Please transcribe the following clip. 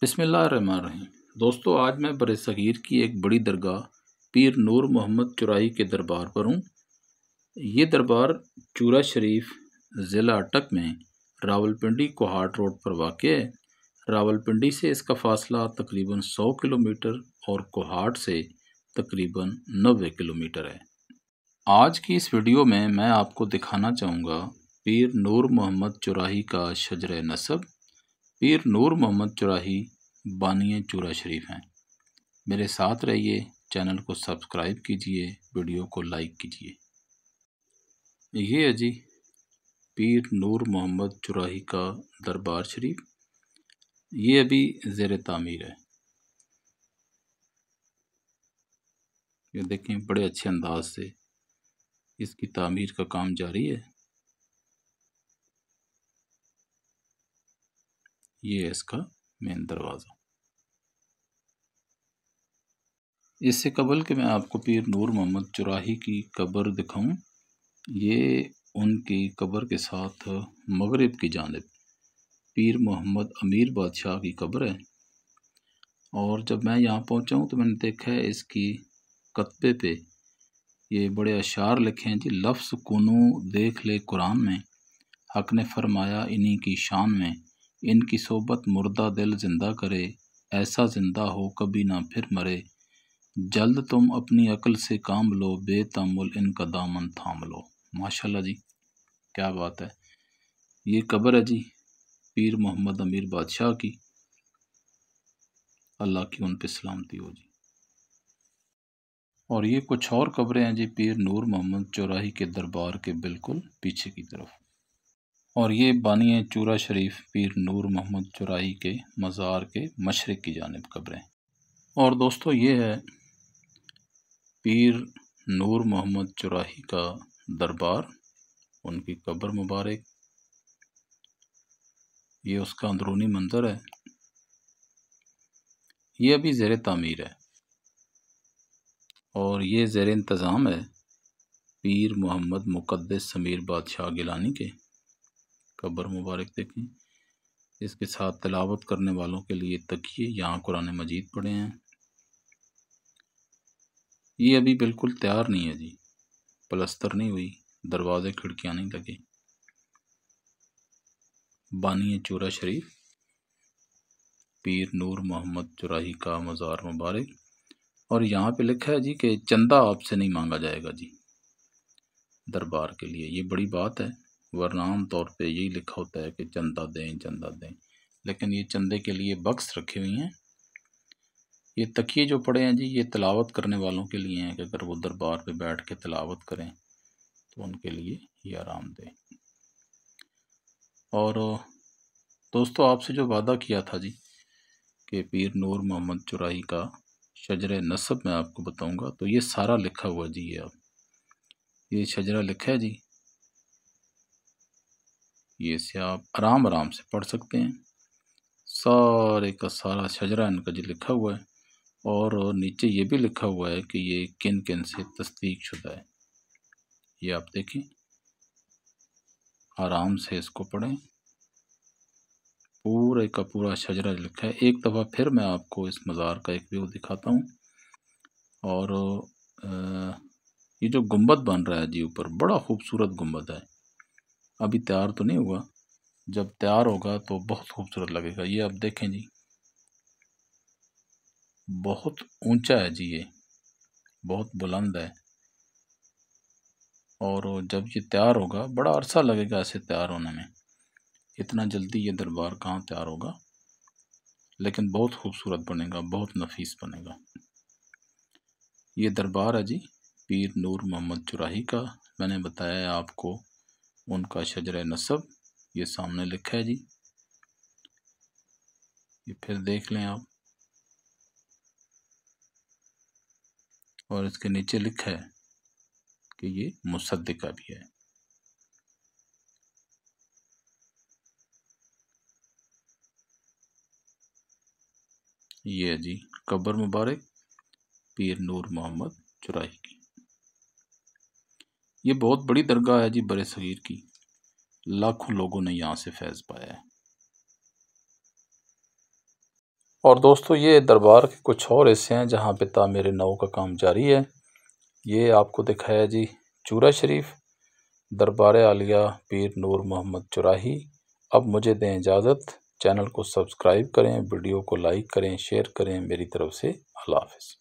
बिस्मिल्लाहिर्रहमानिर्रहीम। दोस्तों, आज मैं बरसगीर की एक बड़ी दरगाह पीर नूर मोहम्मद चुराही के दरबार पर हूँ। ये दरबार चूरा शरीफ ज़िला अटक में रावलपिंडी कोहाट रोड पर वाक़ है। रावलपिंडी से इसका फ़ासला तकरीबन 100 किलोमीटर और कोहाट से तकरीबन 90 किलोमीटर है। आज की इस वीडियो में मैं आपको दिखाना चाहूँगा पीर नूर मोहम्मद चुराही का शजर नसब। पीर नूर मोहम्मद चुराही बानिए चूरा शरीफ हैं। मेरे साथ रहिए, चैनल को सब्सक्राइब कीजिए, वीडियो को लाइक कीजिए। ये है जी पीर नूर मोहम्मद चुराही का दरबार शरीफ। ये अभी ज़ेर तामीर है। ये देखें, बड़े अच्छे अंदाज से इसकी तामीर का काम जारी है। ये है इसका मेन दरवाज़ा। इससे कबल कि मैं आपको पीर नूर मोहम्मद चुराही की कब्र दिखाऊं, ये उनकी कब्र के साथ मगरिब की जानिब पीर मोहम्मद अमीर बादशाह की कब्र है। और जब मैं यहाँ पहुँचा हूँ तो मैंने देखा है इसकी कतबे पे ये बड़े अशार लिखे हैं जी। लफ्ज़ कुनू देख ले कुरान में, हक ने फरमाया इन्हीं की शान में। इनकी सोबत मुर्दा दिल जिंदा करे, ऐसा जिंदा हो कभी ना फिर मरे। जल्द तुम अपनी अक्ल से काम लो, बेतमुल इनका दामन थाम लो। माशाल्लाह जी, क्या बात है। ये कब्र है जी पीर मोहम्मद अमीर बादशाह की। अल्लाह की उन पे सलामती हो जी। और ये कुछ और कब्रें हैं जी पीर नूर मोहम्मद चौराही के दरबार के बिल्कुल पीछे की तरफ। और ये बानिए चूरा शरीफ पीर नूर मोहम्मद चौराही के मज़ार के मशरिक की जानिब कब्रें। और दोस्तों, ये है पीर नूर मोहम्मद चौराही का दरबार, उनकी कब्र मुबारक। ये उसका अंदरूनी मंजर है। ये अभी ज़ेर तामीर है और ये ज़ेर इंतज़ाम है पीर मोहम्मद मुक़द्दस समीर बादशाह गिलानी के। कब्र मुबारक देखें। इसके साथ तिलावत करने वालों के लिए तकिए, यहाँ कुरान मजीद पढ़े हैं। ये अभी बिल्कुल तैयार नहीं है जी, प्लस्तर नहीं हुई, दरवाजे खिड़कियाँ नहीं लगे। बानिए चूरा शरीफ पीर नूर मोहम्मद चुराही का मज़ार मुबारक। और यहाँ पे लिखा है जी कि चंदा आपसे नहीं मांगा जाएगा जी दरबार के लिए। ये बड़ी बात है, वरना आम तौर पे यही लिखा होता है कि चंदा दें चंदा दें, लेकिन ये चंदे के लिए बक्स रखे हुए हैं। ये तकिए जो पड़े हैं जी, ये तिलावत करने वालों के लिए हैं कि अगर वो दरबार पे बैठ के तिलावत करें तो उनके लिए ये आरामदेह। और दोस्तों, आपसे जो वादा किया था जी कि पीर नूर मोहम्मद चुराही का शजर नसब मैं आपको बताऊंगा, तो ये सारा लिखा हुआ जी। ये शजरा लिखा है जी, ये से आप आराम आराम से पढ़ सकते हैं। सारे का सारा शजरा इनका जी लिखा हुआ है। और नीचे ये भी लिखा हुआ है कि ये किन किन से तस्दीक शुदा है। ये आप देखें, आराम से इसको पढ़ें। पूरे का पूरा शजरा लिखा है। एक दफ़ा फिर मैं आपको इस मज़ार का एक व्यू दिखाता हूँ। और ये जो गुंबद बन रहा है जी ऊपर, बड़ा खूबसूरत गुंबद है। अभी तैयार तो नहीं हुआ, जब तैयार होगा तो बहुत खूबसूरत लगेगा। ये आप देखें जी, बहुत ऊंचा है जी, ये बहुत बुलंद है। और जब ये तैयार होगा, बड़ा अरसा लगेगा ऐसे तैयार होने में। इतना जल्दी ये दरबार कहाँ तैयार होगा, लेकिन बहुत खूबसूरत बनेगा, बहुत नफीस बनेगा। ये दरबार है जी पीर नूर मोहम्मद चुराही का। मैंने बताया है आपको उनका शजर नसब, ये सामने लिखा है जी। ये फिर देख लें आप। और इसके नीचे लिखा है कि ये मुसद्दिका भी है। ये है जी कब्र मुबारक पीर नूर मोहम्मद चुराही की। ये बहुत बड़ी दरगाह है जी बरसगीर की। लाखों लोगों ने यहाँ से फैज़ पाया है। और दोस्तों ये दरबार के कुछ और हिस्से हैं जहाँ पे तामीर नौ का काम जारी है। ये आपको दिखाया जी चूरा शरीफ, दरबार आलिया पीर नूर मोहम्मद चुराही। अब मुझे दें इजाज़त। चैनल को सब्सक्राइब करें, वीडियो को लाइक करें, शेयर करें। मेरी तरफ से अल्लाह हाफ़िज़।